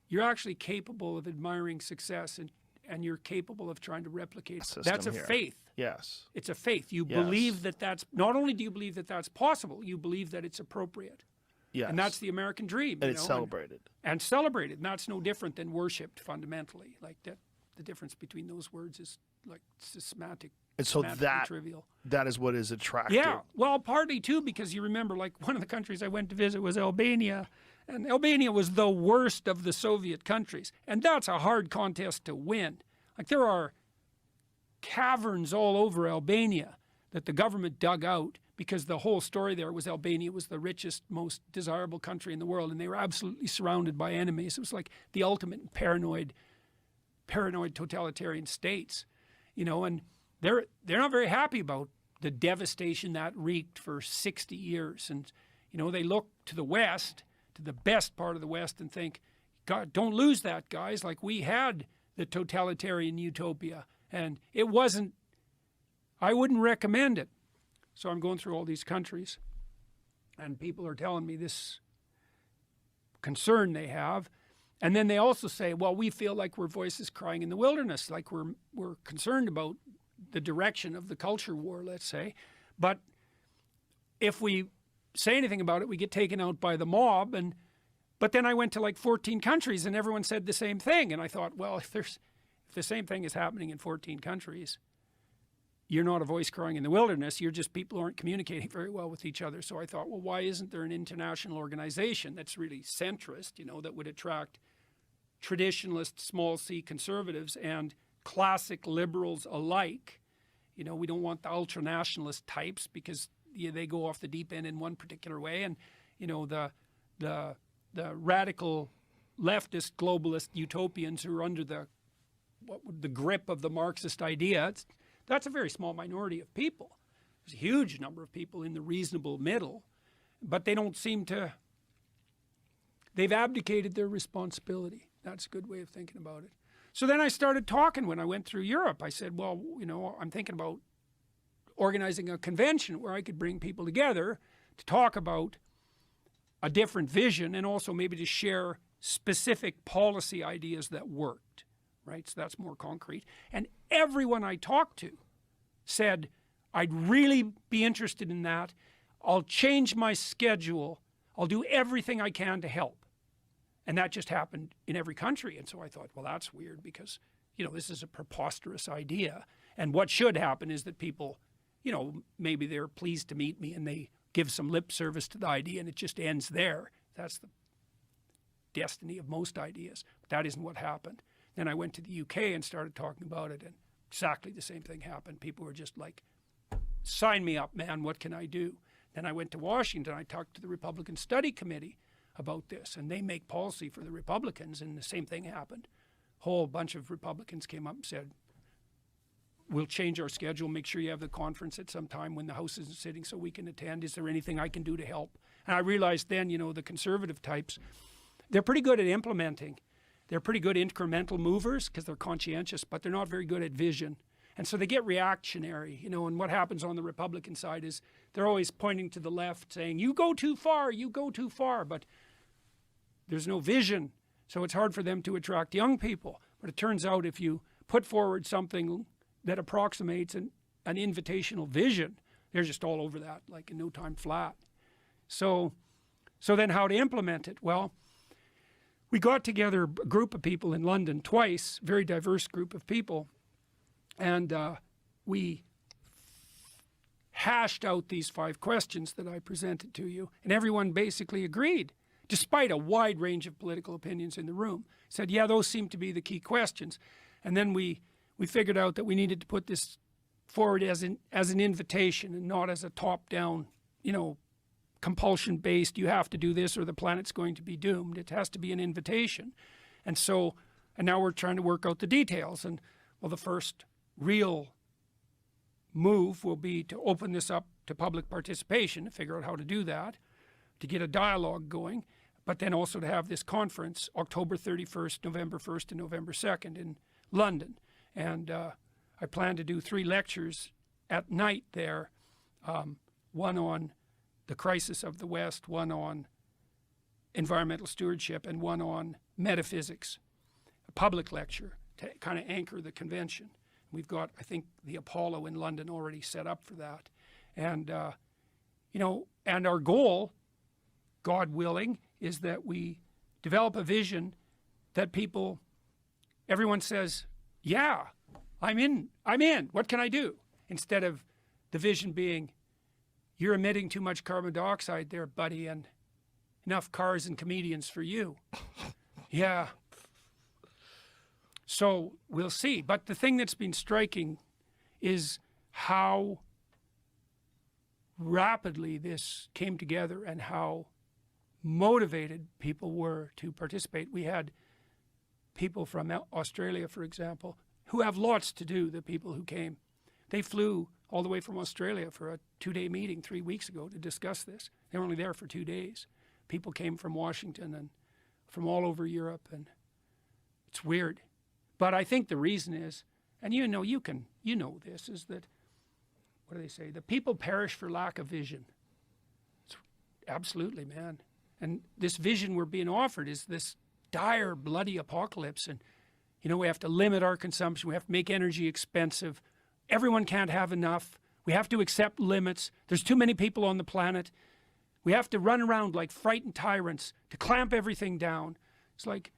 you're actually capable of admiring success, and you're capable of trying to replicate. That's a faith. Yes. It's a faith. You believe that not only do you believe that that's possible, you believe that it's appropriate. Yes. And that's the American dream. And it's celebrated. And celebrated. And that's no different than worshipped fundamentally. Like that, the difference between those words is like systematic. And so trivial. That is what is attractive. Yeah. Well, partly too, because you remember, like one of the countries I went to visit was Albania. And Albania was the worst of the Soviet countries. And that's a hard contest to win. Like there are caverns all over Albania that the government dug out because the whole story there was Albania was the richest, most desirable country in the world, and they were absolutely surrounded by enemies. It was like the ultimate paranoid totalitarian states, and they're not very happy about the devastation that wreaked for 60 years. And, they look to the West, to the best part of the West, and think, God, don't lose that, guys. Like we had the totalitarian utopia, and it wasn't, I wouldn't recommend it. So I'm going through all these countries, and people are telling me this concern they have. And then they also say, well, we feel like we're voices crying in the wilderness, like we're concerned about the direction of the culture war, let's say. But if we say anything about it, we get taken out by the mob. But then I went to like 14 countries, and everyone said the same thing. And I thought, well, if the same thing is happening in 14 countries, you're not a voice crying in the wilderness. You're just people who aren't communicating very well with each other. So I thought, well, why isn't there an international organization that's really centrist, that would attract traditionalist, small c conservatives and classic liberals alike? We don't want the ultranationalist types because they go off the deep end in one particular way. And, the radical leftist globalist utopians who are under the grip of the Marxist idea, that's a very small minority of people. There's a huge number of people in the reasonable middle, but they don't seem to, they've abdicated their responsibility. That's a good way of thinking about it. So then I started talking when I went through Europe. I said, well, I'm thinking about organizing a convention where I could bring people together to talk about a different vision and also maybe to share specific policy ideas that worked. Right? So that's more concrete. And everyone I talked to said, I'd really be interested in that. I'll change my schedule. I'll do everything I can to help. And that just happened in every country. And so I thought, well, that's weird because, this is a preposterous idea. And what should happen is that people, maybe they're pleased to meet me and they give some lip service to the idea and it just ends there. That's the destiny of most ideas. But that isn't what happened. Then I went to the UK and started talking about it, and exactly the same thing happened. People were just like, sign me up, man, what can I do? Then I went to Washington. I talked to the Republican Study Committee about this, and they make policy for the Republicans, and the same thing happened. A whole bunch of Republicans came up and said, we'll change our schedule, make sure you have the conference at some time when the House isn't sitting so we can attend. Is there anything I can do to help? And I realized then, the conservative types, they're pretty good at implementing. They're pretty good incremental movers because they're conscientious, but they're not very good at vision. And so they get reactionary, and what happens on the Republican side is they're always pointing to the left saying, you go too far, but there's no vision. So it's hard for them to attract young people. But it turns out if you put forward something that approximates an invitational vision, they're just all over that, like in no time flat. So then how to implement it? Well, we got together a group of people in London twice, very diverse group of people, and we hashed out these 5 questions that I presented to you, and everyone basically agreed, despite a wide range of political opinions in the room. Said, yeah, those seem to be the key questions. And then we figured out that we needed to put this forward as an invitation and not as a top-down, compulsion-based, you have to do this or the planet's going to be doomed. It has to be an invitation. And now we're trying to work out the details. And well, the first real move will be to open this up to public participation, to figure out how to do that, to get a dialogue going, but then also to have this conference October 31st, November 1st, and November 2nd in London. And I plan to do 3 lectures at night there, one on the crisis of the West, one on environmental stewardship and one on metaphysics, a public lecture to kind of anchor the convention. We've got, I think, the Apollo in London already set up for that. And, and our goal, God willing, is that we develop a vision that everyone says, yeah, I'm in. What can I do? Instead of the vision being, you're emitting too much carbon dioxide there, buddy, and enough cars and comedians for you. Yeah. So we'll see. But the thing that's been striking is how rapidly this came together and how motivated people were to participate. We had people from Australia, for example, who have lots to do, the people who came. They flew all the way from Australia for a 2-day meeting 3 weeks ago to discuss this. They were only there for 2 days. People came from Washington and from all over Europe, and it's weird. But I think the reason is, and you know this, is that, what do they say? The people perish for lack of vision. It's absolutely, man. And this vision we're being offered is this dire, bloody apocalypse. And, we have to limit our consumption. We have to make energy expensive. Everyone can't have enough. We have to accept limits. There's too many people on the planet. We have to run around like frightened tyrants to clamp everything down. It's like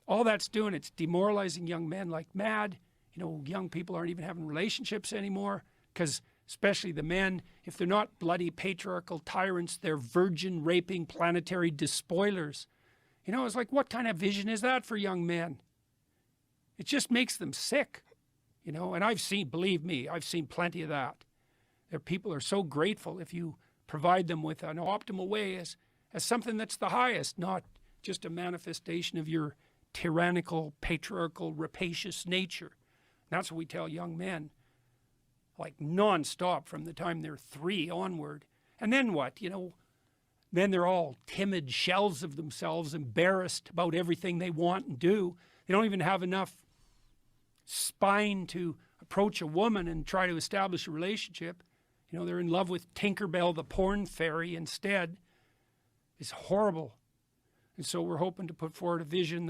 all that's doing, it's demoralizing young men like mad. Young people aren't even having relationships anymore because especially the men, if they're not bloody patriarchal tyrants, they're virgin raping planetary despoilers. It's like, what kind of vision is that for young men? It just makes them sick, and believe me, I've seen plenty of that. People are so grateful if you provide them with an optimal way as something that's the highest, not just a manifestation of your tyrannical, patriarchal, rapacious nature. And that's what we tell young men, like nonstop from the time they're 3 onward. And then what? Then they're all timid shells of themselves, embarrassed about everything they want and do. They don't even have enough spine to approach a woman and try to establish a relationship. They're in love with Tinkerbell the porn fairy instead. It's horrible. And so we're hoping to put forward a vision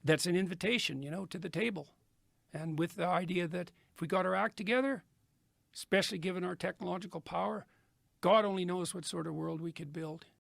that's an invitation, to the table. And with the idea that if we got our act together, especially given our technological power, God only knows what sort of world we could build.